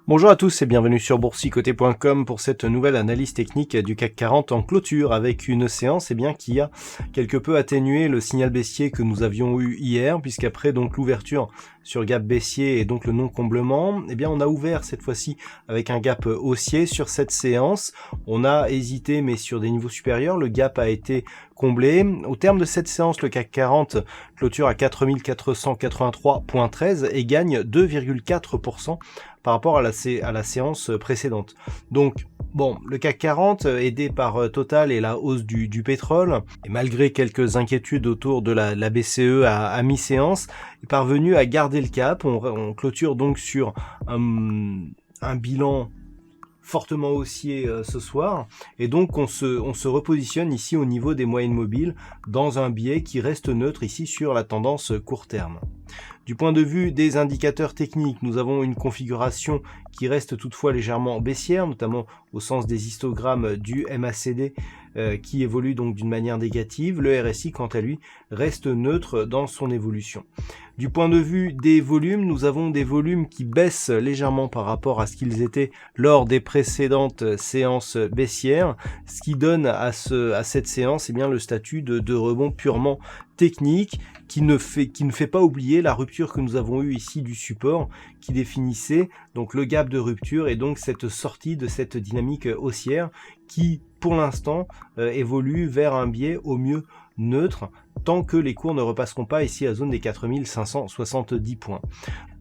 Bonjour à tous et bienvenue sur boursicoté.com pour cette nouvelle analyse technique du CAC 40 en clôture avec une séance qui a quelque peu atténué le signal baissier que nous avions eu hier, puisqu'après donc l'ouverture sur gap baissier et donc le non-comblement, on a ouvert cette fois-ci avec un gap haussier sur cette séance. On a hésité mais sur des niveaux supérieurs, le gap a été comblé. Au terme de cette séance, le CAC 40 clôture à 4483.13 et gagne 2,4% par rapport à la séance précédente. Donc, bon, le CAC 40, aidé par Total et la hausse du pétrole, et malgré quelques inquiétudes autour de la BCE à mi-séance, est parvenu à garder le cap. On clôture donc sur un bilan fortement haussier ce soir, et donc on se repositionne ici au niveau des moyennes mobiles dans un biais qui reste neutre ici sur la tendance court terme. Du point de vue des indicateurs techniques, nous avons une configuration qui reste toutefois légèrement baissière, notamment au sens des histogrammes du MACD qui évolue donc d'une manière négative. Le RSI, quant à lui, reste neutre dans son évolution. Du point de vue des volumes, nous avons des volumes qui baissent légèrement par rapport à ce qu'ils étaient lors des précédentes séances baissières, ce qui donne à cette séance le statut de rebond purement technique, qui ne fait pas oublier la rupture que nous avons eue ici du support, qui définissait donc le gap de rupture et donc cette sortie de cette dynamique haussière qui pour l'instant évolue vers un biais au mieux neutre, tant que les cours ne repasseront pas ici à la zone des 4570 points.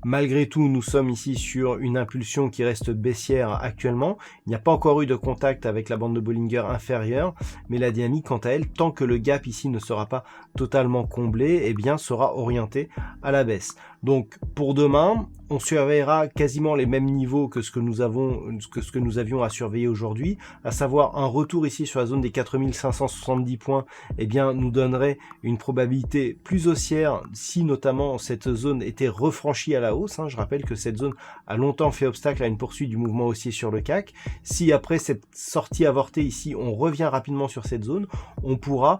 Malgré tout, nous sommes ici sur une impulsion qui reste baissière actuellement. Il n'y a pas encore eu de contact avec la bande de Bollinger inférieure, mais la dynamique, quant à elle, tant que le gap ici ne sera pas totalement comblé, sera orientée à la baisse. Donc, pour demain, on surveillera quasiment les mêmes niveaux que ce que nous avions à surveiller aujourd'hui, à savoir un retour ici sur la zone des 4570 points, nous donnerait une probabilité plus haussière si notamment cette zone était refranchie à la hausse. Je rappelle que cette zone a longtemps fait obstacle à une poursuite du mouvement haussier sur le CAC. Si après cette sortie avortée ici, on revient rapidement sur cette zone, on pourra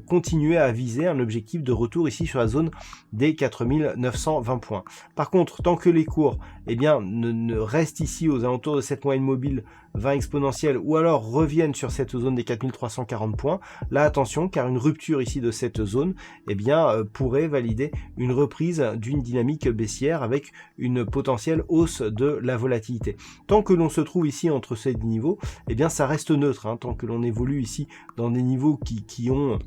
continuer à viser un objectif de retour ici sur la zone des 4920 points. Par contre, tant que les cours ne restent ici aux alentours de cette moyenne mobile 20 exponentielle ou alors reviennent sur cette zone des 4340 points, là attention, car une rupture ici de cette zone pourrait valider une reprise d'une dynamique baissière avec une potentielle hausse de la volatilité. Tant que l'on se trouve ici entre ces niveaux, ça reste neutre, tant que l'on évolue ici dans des niveaux qui ont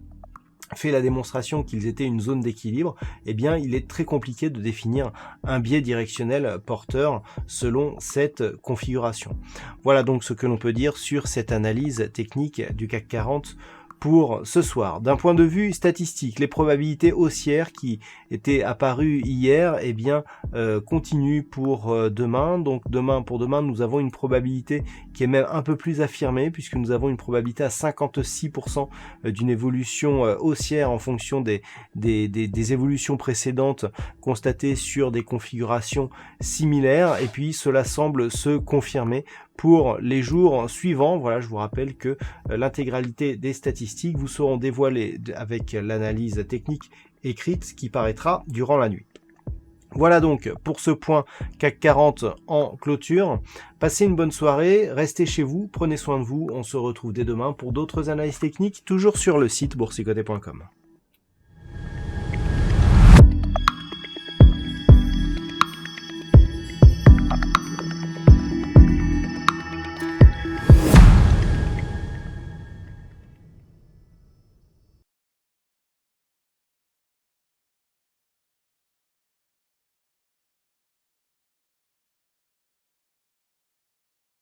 fait la démonstration qu'ils étaient une zone d'équilibre, il est très compliqué de définir un biais directionnel porteur selon cette configuration. Voilà donc ce que l'on peut dire sur cette analyse technique du CAC 40 pour ce soir. D'un point de vue statistique, les probabilités haussières qui étaient apparues hier, continuent pour demain. Donc pour demain, nous avons une probabilité qui est même un peu plus affirmée, puisque nous avons une probabilité à 56% d'une évolution haussière en fonction des évolutions précédentes constatées sur des configurations similaires. Et puis cela semble se confirmer pour les jours suivants. Voilà, je vous rappelle que l'intégralité des statistiques vous seront dévoilées avec l'analyse technique écrite qui paraîtra durant la nuit. Voilà donc pour ce point CAC 40 en clôture. Passez une bonne soirée, restez chez vous, prenez soin de vous. On se retrouve dès demain pour d'autres analyses techniques, toujours sur le site boursicoté.com.